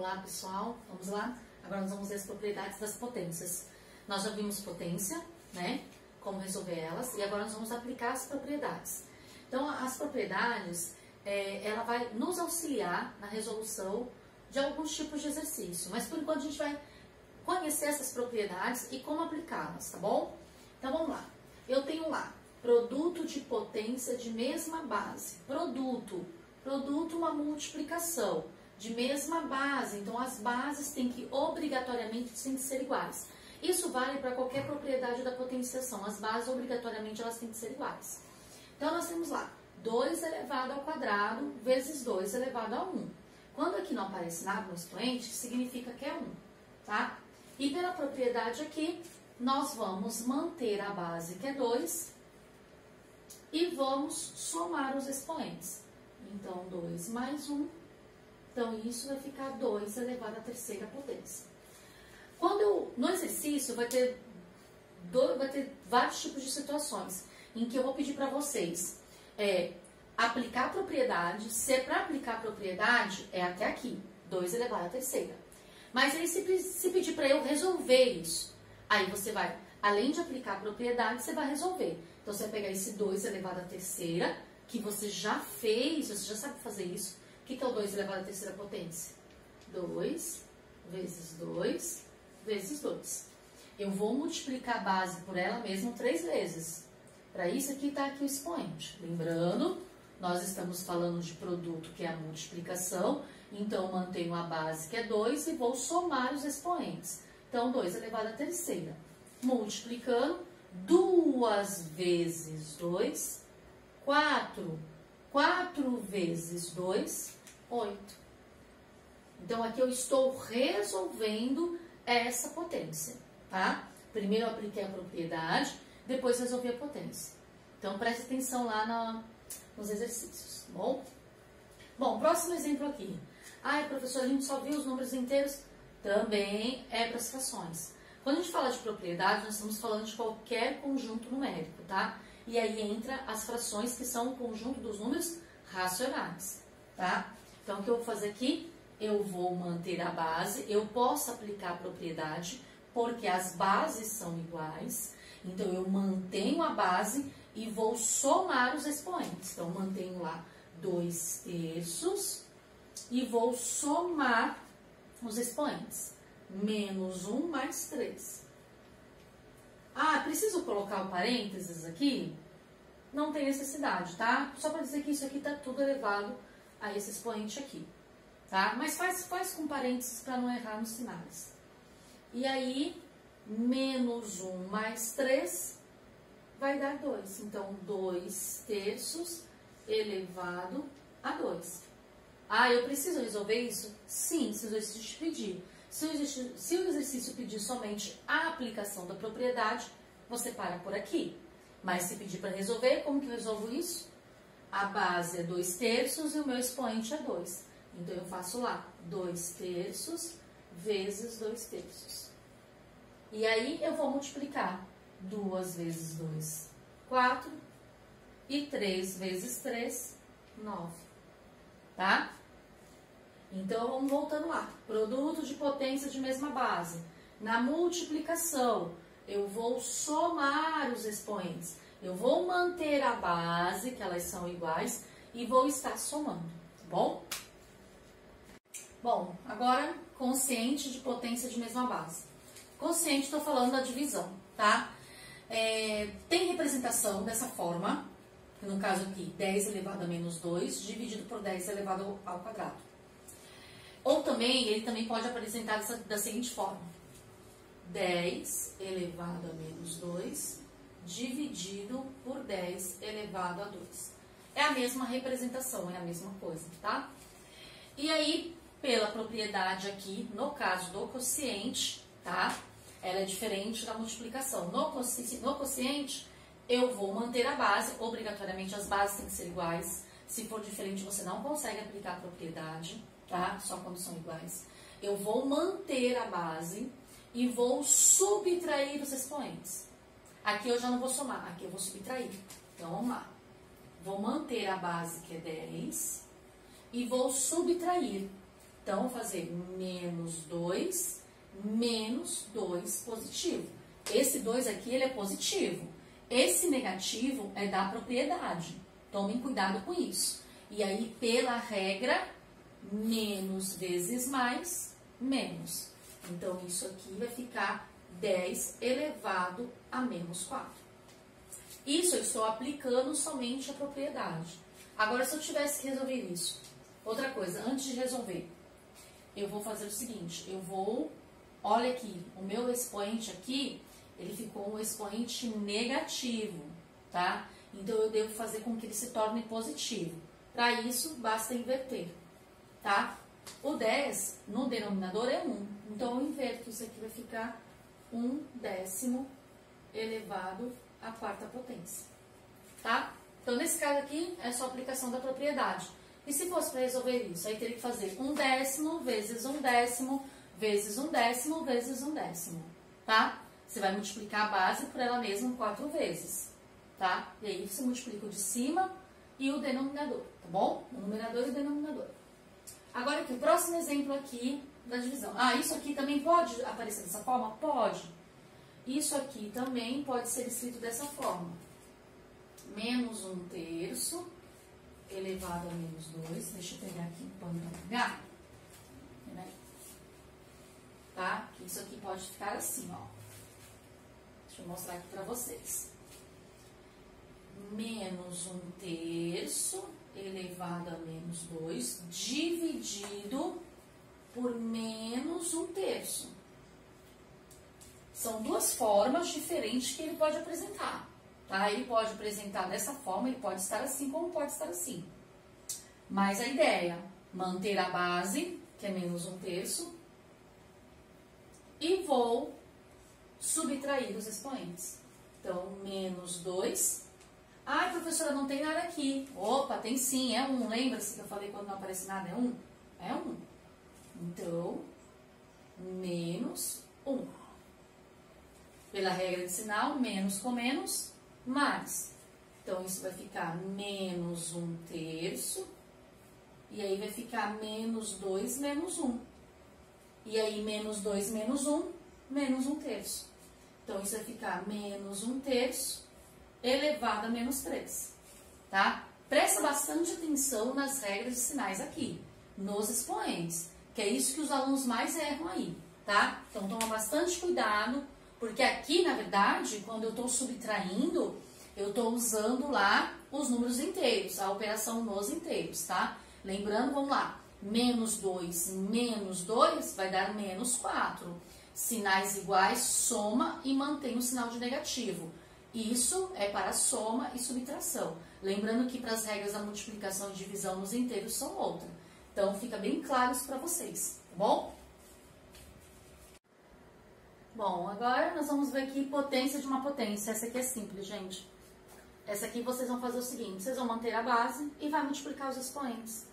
Olá pessoal, vamos lá? Agora nós vamos ver as propriedades das potências. Nós já vimos potência, né? Como resolver elas, e agora nós vamos aplicar as propriedades. Então, as propriedades, ela vai nos auxiliar na resolução de alguns tipos de exercício, mas por enquanto a gente vai conhecer essas propriedades e como aplicá-las, tá bom? Então vamos lá. Eu tenho lá, produto de potência de mesma base. Produto, uma multiplicação de mesma base, então as bases têm que obrigatoriamente ser iguais. Isso vale para qualquer propriedade da potenciação, as bases obrigatoriamente elas têm que ser iguais. Então nós temos lá 2 elevado ao quadrado vezes 2 elevado a 1. Quando aqui não aparece nada no expoente, significa que é 1, tá? E pela propriedade aqui, nós vamos manter a base que é 2 e vamos somar os expoentes. Então 2 mais 1, então isso vai ficar 2 elevado à terceira potência. No exercício vai ter vários tipos de situações em que eu vou pedir para vocês aplicar a propriedade. Se é para aplicar a propriedade, é até aqui, 2 elevado à terceira. Mas aí se pedir para eu resolver isso, aí você vai, além de aplicar a propriedade, você vai resolver. Então você vai pegar esse 2 elevado à terceira, que você já fez, você já sabe fazer isso. O que é o 2 elevado à terceira potência? 2 vezes 2 vezes 2. Eu vou multiplicar a base por ela mesma 3 vezes. Para isso aqui está aqui o expoente. Lembrando, nós estamos falando de produto, que é a multiplicação. Então, mantenho a base, que é 2, e vou somar os expoentes. Então, 2 elevado à terceira. Multiplicando, 2 vezes 2, 4. 4 vezes 2, 8. Então, aqui eu estou resolvendo essa potência, tá? Primeiro eu apliquei a propriedade, depois resolvi a potência. Então, preste atenção lá nos exercícios, tá bom? Bom, próximo exemplo aqui. Professor, a gente só viu os números inteiros? Também é para as frações. Quando a gente fala de propriedade, nós estamos falando de qualquer conjunto numérico, tá? E aí entra as frações, que são o conjunto dos números racionais, tá? Então, o que eu vou fazer aqui? Eu vou manter a base, eu posso aplicar a propriedade, porque as bases são iguais. Então, eu mantenho a base e vou somar os expoentes. Então, mantenho lá 2 terços e vou somar os expoentes. Menos 1 mais 3. Preciso colocar o parênteses aqui? Não tem necessidade, tá? Só para dizer que isso aqui está tudo elevado a esse expoente aqui, tá? Mas faz com parênteses para não errar nos sinais. E aí, menos 1 mais 3 vai dar 2. Então, 2 terços elevado a 2. Eu preciso resolver isso? Sim, se o exercício pedir. Se o exercício pedir somente a aplicação da propriedade, você para por aqui. Mas se pedir para resolver, como que eu resolvo isso? A base é 2 terços e o meu expoente é 2. Então, eu faço lá 2 terços vezes 2 terços. E aí, eu vou multiplicar 2 vezes 2, 4. E 3 vezes 3, 9. Tá? Então, vamos voltando lá. Produto de potência de mesma base. Na multiplicação, eu vou somar os expoentes. Eu vou manter a base, que elas são iguais, e vou estar somando, tá bom? Bom, agora, quociente de potência de mesma base. Quociente, estou falando da divisão, tá? Tem representação dessa forma, no caso aqui, 10 elevado a menos 2, dividido por 10 elevado ao quadrado. Ou também, ele também pode apresentar da seguinte forma. 10 elevado a menos 2, dividido por 10 elevado a 2. É a mesma representação, é a mesma coisa, tá? E aí, pela propriedade aqui, no caso do quociente, tá? Ela é diferente da multiplicação. No quociente, eu vou manter a base, obrigatoriamente as bases têm que ser iguais. Se for diferente, você não consegue aplicar a propriedade, tá? Só quando são iguais. Eu vou manter a base e vou subtrair os expoentes. Aqui eu já não vou somar, aqui eu vou subtrair. Então, vamos lá. Vou manter a base, que é 10, e vou subtrair Então, vou fazer menos 2 positivo. Esse 2 aqui, ele é positivo. Esse negativo é da propriedade. Tomem cuidado com isso. E aí, pela regra, menos vezes mais, menos. Então, isso aqui vai ficar 10 elevado a menos 4. Isso eu estou aplicando somente a propriedade. Agora, se eu tivesse que resolver isso, outra coisa, antes de resolver, eu vou fazer o seguinte, olha aqui, o meu expoente aqui, ele ficou um expoente negativo, tá? Então, eu devo fazer com que ele se torne positivo. Para isso, basta inverter, tá? O 10 no denominador é 1, então eu inverto, isso aqui vai ficar 1/10 elevado à quarta potência, tá? Então, nesse caso aqui, é só aplicação da propriedade. E se fosse para resolver isso, aí teria que fazer 1/10 vezes 1/10 vezes 1/10 vezes 1/10, tá? Você vai multiplicar a base por ela mesma 4 vezes, tá? E aí você multiplica o de cima e o denominador, tá bom? O numerador e o denominador. Agora aqui, o próximo exemplo aqui da divisão. Ah, isso aqui também pode aparecer dessa forma? Pode. Isso aqui também pode ser escrito dessa forma. Menos 1/3 elevado a menos 2. Deixa eu pegar aqui o pano para pegar. Tá? Isso aqui pode ficar assim, ó. Deixa eu mostrar aqui para vocês. Menos 1/3 elevado a menos 2 dividido por menos 1/3. São duas formas diferentes que ele pode apresentar, tá? Ele pode apresentar dessa forma, ele pode estar assim, como pode estar assim. Mas a ideia, manter a base, que é menos 1/3, e vou subtrair os expoentes. Então, menos 2. Ai, professora, não tem nada aqui. Opa, tem sim, é 1. Lembra-se que eu falei quando não aparece nada? É 1? É 1. Então, menos 1. Pela regra de sinal, menos com menos, mais. Então, isso vai ficar menos 1/3. E aí vai ficar menos 2 menos 1. E aí, menos 2 menos 1, menos 1/3. Então, isso vai ficar menos 1/3 elevado a menos 3, tá? Presta bastante atenção nas regras de sinais aqui, nos expoentes, que é isso que os alunos mais erram aí, tá? Então, toma bastante cuidado, porque aqui, na verdade, quando eu estou subtraindo, eu estou usando lá os números inteiros, a operação nos inteiros, tá? Lembrando, vamos lá, menos 2 menos 2 vai dar menos 4. Sinais iguais, soma e mantém o sinal de negativo. Isso é para soma e subtração. Lembrando que para as regras da multiplicação e divisão nos inteiros são outra. Então, fica bem claro isso para vocês, tá bom? Bom, agora nós vamos ver aqui potência de uma potência. Essa aqui é simples, gente. Essa aqui vocês vão fazer o seguinte, vocês vão manter a base e vai multiplicar os expoentes.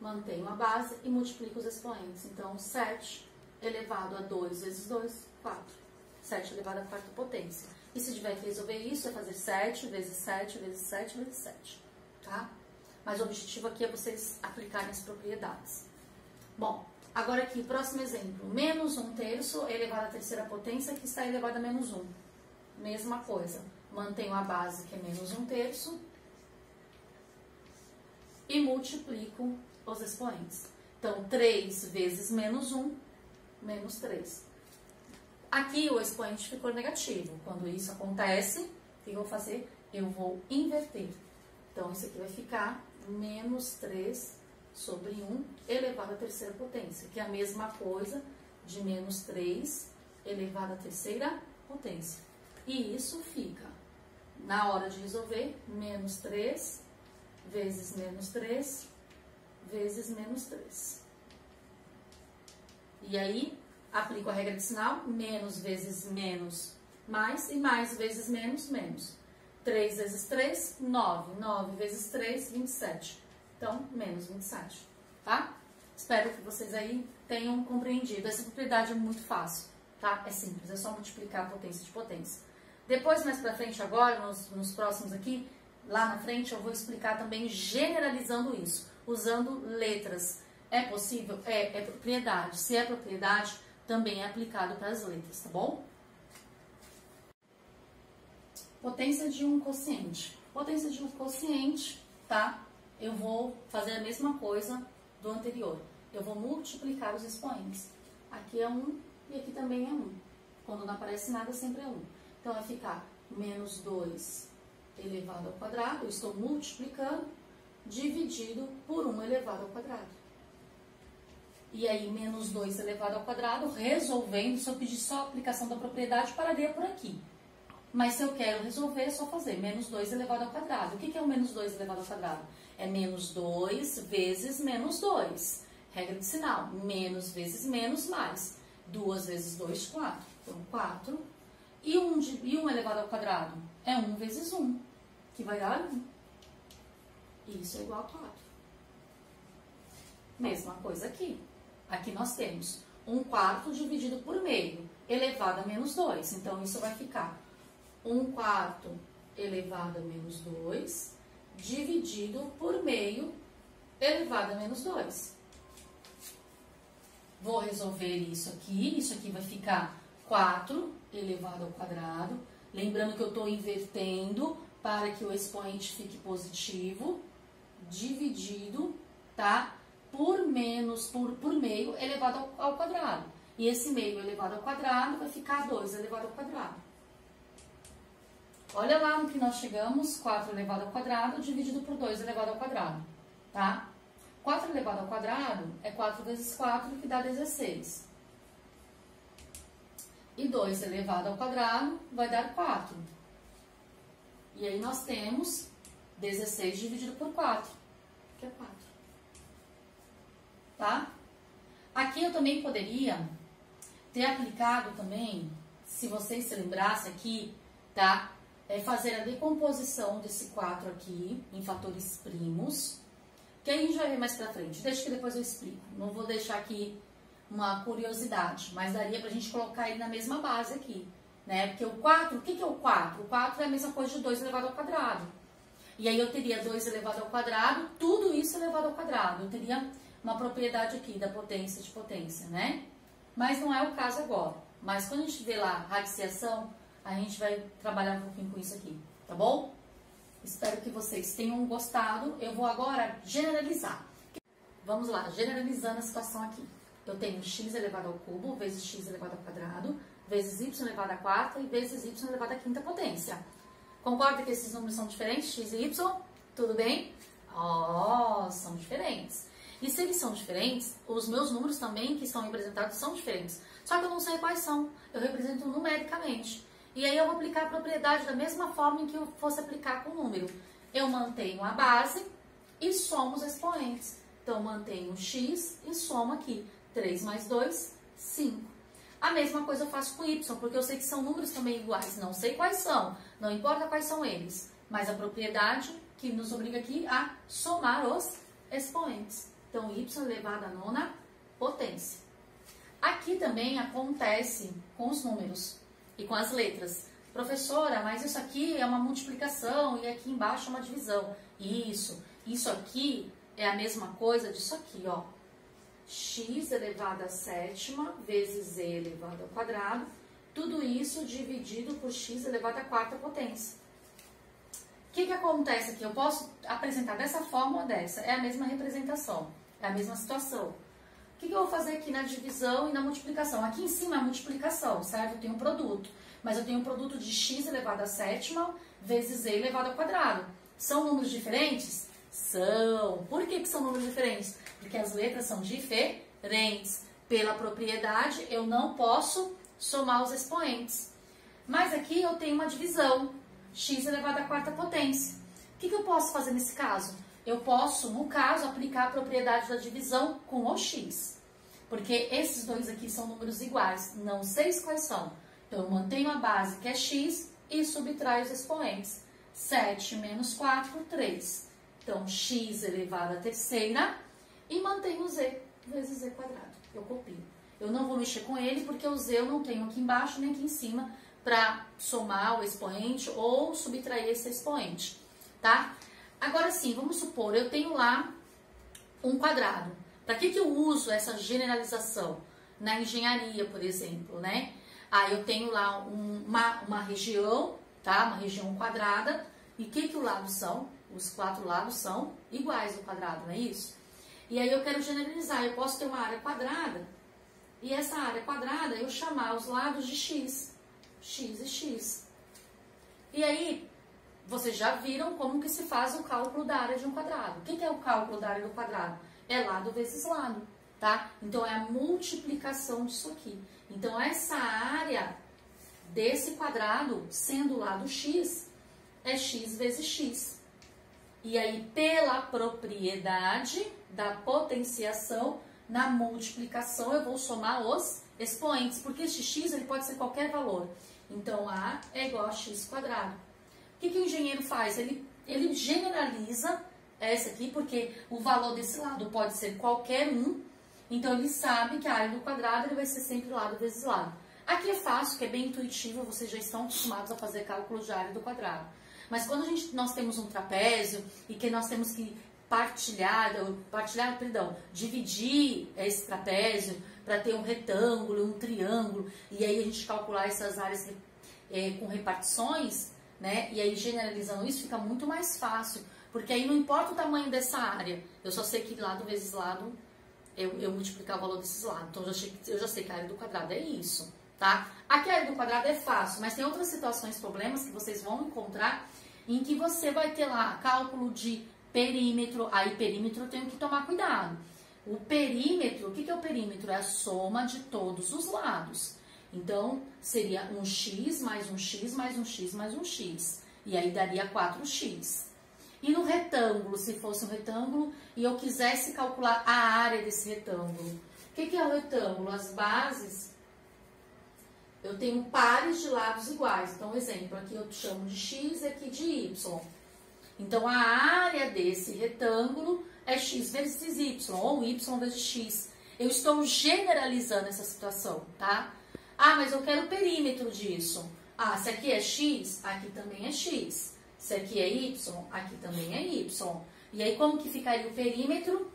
Mantenho a base e multiplico os expoentes. Então, 7 elevado a 2 vezes 2, 4. 7 elevado à quarta potência. E se tiver que resolver isso, é fazer 7 vezes 7 vezes 7 vezes 7, tá? Mas o objetivo aqui é vocês aplicarem as propriedades. Bom, agora aqui, próximo exemplo. Menos 1/3 elevado à terceira potência, que está elevado a menos 1. Mesma coisa. Mantenho a base, que é menos 1/3. E multiplico os expoentes. Então, 3 vezes menos 1, menos 3. Aqui o expoente ficou negativo. Quando isso acontece, o que eu vou fazer? Eu vou inverter. Então, isso aqui vai ficar menos 3 sobre 1 elevado à terceira potência, que é a mesma coisa de menos 3 elevado à terceira potência. E isso fica, na hora de resolver, menos 3 vezes menos 3 vezes menos 3. E aí, aplico a regra de sinal, menos vezes menos, mais, e mais vezes menos, menos. 3 vezes 3, 9. 9 vezes 3, 27. Então, menos 27, tá? Espero que vocês aí tenham compreendido. Essa propriedade é muito fácil, tá? É simples, é só multiplicar a potência de potência. Depois, mais pra frente agora, nos próximos aqui, lá na frente, eu vou explicar também generalizando isso, usando letras. É possível? É propriedade. Se é propriedade, também é aplicado para as letras, tá bom? Potência de um quociente. Potência de um quociente, tá? Eu vou fazer a mesma coisa do anterior. Eu vou multiplicar os expoentes. Aqui é 1 e aqui também é 1. Quando não aparece nada, sempre é 1. Então, vai ficar menos 2 elevado ao quadrado. Eu estou multiplicando, dividido por 1 elevado ao quadrado. E aí, menos 2 elevado ao quadrado, resolvendo, se eu pedir só a aplicação da propriedade, pararia por aqui. Mas se eu quero resolver, é só fazer menos 2 elevado ao quadrado. O que é o menos 2 elevado ao quadrado? É menos 2 vezes menos 2. Regra de sinal, menos vezes menos, mais. 2 vezes 2, 4. Então, 4. E 1 elevado ao quadrado? É 1 vezes 1, que vai dar 1. Isso é igual a 4. Mesma coisa aqui. Aqui nós temos 1/4 dividido por meio, elevado a menos 2. Então, isso vai ficar 1/4 elevado a menos 2, dividido por meio, elevado a menos 2. Vou resolver isso aqui vai ficar 4 elevado ao quadrado. Lembrando que eu estou invertendo para que o expoente fique positivo, dividido, tá? Por meio elevado ao quadrado. E esse meio elevado ao quadrado vai ficar 2 elevado ao quadrado. Olha lá no que nós chegamos, 4 elevado ao quadrado dividido por 2 elevado ao quadrado, tá? 4 elevado ao quadrado é 4 vezes 4, que dá 16. E 2 elevado ao quadrado vai dar 4. E aí nós temos 16 dividido por 4, que é 4. Tá? Aqui eu também poderia ter aplicado também, se vocês se lembrassem aqui, tá? Fazer a decomposição desse 4 aqui em fatores primos, que aí a gente vai ver mais pra frente. Deixa que depois eu explico. Não vou deixar aqui uma curiosidade, mas daria pra gente colocar ele na mesma base aqui, né? Porque o 4, o que é o 4? O 4 é a mesma coisa de 2 elevado ao quadrado. E aí eu teria 2 elevado ao quadrado, tudo isso elevado ao quadrado. Eu teria uma propriedade aqui da potência de potência, né? Mas não é o caso agora. Mas quando a gente vê lá radiciação, a gente vai trabalhar um pouquinho com isso aqui, tá bom? Espero que vocês tenham gostado. Eu vou agora generalizar. Vamos lá, generalizando a situação aqui. Eu tenho x elevado ao cubo, vezes x elevado ao quadrado, vezes y elevado à quarta e vezes y elevado à quinta potência. Concorda que esses números são diferentes, x e y? Tudo bem? São diferentes. E se eles são diferentes, os meus números também que estão representados são diferentes. Só que eu não sei quais são. Eu represento numericamente. E aí eu vou aplicar a propriedade da mesma forma em que eu fosse aplicar com o número. Eu mantenho a base e somo os expoentes. Então, mantenho x e somo aqui. 3 mais 2, 5. A mesma coisa eu faço com y, porque eu sei que são números também iguais. Não sei quais são, não importa quais são eles. Mas a propriedade que nos obriga aqui a somar os expoentes. Então, y elevado à nona potência. Aqui também acontece com os números e com as letras. Professora, mas isso aqui é uma multiplicação e aqui embaixo é uma divisão. Isso aqui é a mesma coisa disso aqui, ó. X elevado à sétima vezes z elevado ao quadrado. Tudo isso dividido por x elevado à quarta potência. O que acontece aqui? Eu posso apresentar dessa forma ou dessa. É a mesma representação, é a mesma situação. O que eu vou fazer aqui na divisão e na multiplicação? Aqui em cima é a multiplicação, certo? Eu tenho um produto, mas eu tenho um produto de x elevado à sétima vezes z elevado ao quadrado. São números diferentes? São. Por que são números diferentes? Porque as letras são diferentes. Pela propriedade, eu não posso somar os expoentes. Mas aqui eu tenho uma divisão, x elevado à quarta potência. O que eu posso fazer nesse caso? Eu posso, no caso, aplicar a propriedade da divisão com o x. Porque esses dois aqui são números iguais, não sei quais são. Então, eu mantenho a base, que é x, e subtraio os expoentes. 7 menos 4, 3. Então, x elevado à terceira e mantenho o z vezes z quadrado. Eu copio. Eu não vou mexer com ele porque o z eu não tenho aqui embaixo nem aqui em cima para somar o expoente ou subtrair esse expoente, tá? Agora sim, vamos supor, eu tenho lá um quadrado. Para que eu uso essa generalização? Na engenharia, por exemplo, né? Eu tenho lá uma região, tá? Uma região quadrada. E o que os lados são? Os 4 lados são iguais ao quadrado, não é isso? E aí eu quero generalizar. Eu posso ter uma área quadrada. E essa área quadrada, eu chamar os lados de x. X e x. E aí, vocês já viram como que se faz o cálculo da área de um quadrado. O que é o cálculo da área do quadrado? É lado vezes lado, tá? Então, é a multiplicação disso aqui. Então, essa área desse quadrado, sendo o lado x, é x vezes x. E aí, pela propriedade da potenciação, na multiplicação, eu vou somar os expoentes, porque este x ele pode ser qualquer valor. Então, A é igual a x quadrado. O que o engenheiro faz? Ele generaliza essa aqui, porque o valor desse lado pode ser qualquer um. Então, ele sabe que a área do quadrado ele vai ser sempre lado vezes lado. Aqui é fácil, que é bem intuitivo, vocês já estão acostumados a fazer cálculos de área do quadrado. Mas quando nós temos um trapézio e que nós temos que dividir esse trapézio para ter um retângulo, um triângulo, e aí a gente calcular essas áreas com repartições, né? E aí generalizando isso fica muito mais fácil, porque aí não importa o tamanho dessa área, eu só sei que lado vezes lado eu multiplicar o valor desses lados. Então eu já sei que a área do quadrado é isso, tá? Aqui a área do quadrado é fácil, mas tem outras situações, problemas que vocês vão encontrar em que você vai ter lá cálculo de perímetro. Aí perímetro eu tenho que tomar cuidado. O perímetro, o que é o perímetro? É a soma de todos os lados. Então, seria um x mais um x mais um x mais um x. E aí daria 4x. E no retângulo, se fosse um retângulo e eu quisesse calcular a área desse retângulo. O que é o retângulo? As bases, eu tenho pares de lados iguais. Então, exemplo, aqui eu chamo de x e aqui de y. Então, a área desse retângulo é x vezes y, ou y vezes x. Eu estou generalizando essa situação, tá? Mas eu quero o perímetro disso. Se aqui é x, aqui também é x. Se aqui é y, aqui também é y. E aí, como que ficaria o perímetro?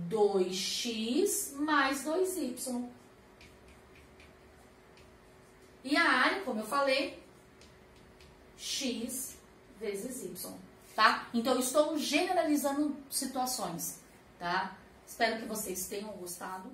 2x mais 2y. E a área, como eu falei, x vezes y, tá? Então, eu estou generalizando situações, tá? Espero que vocês tenham gostado.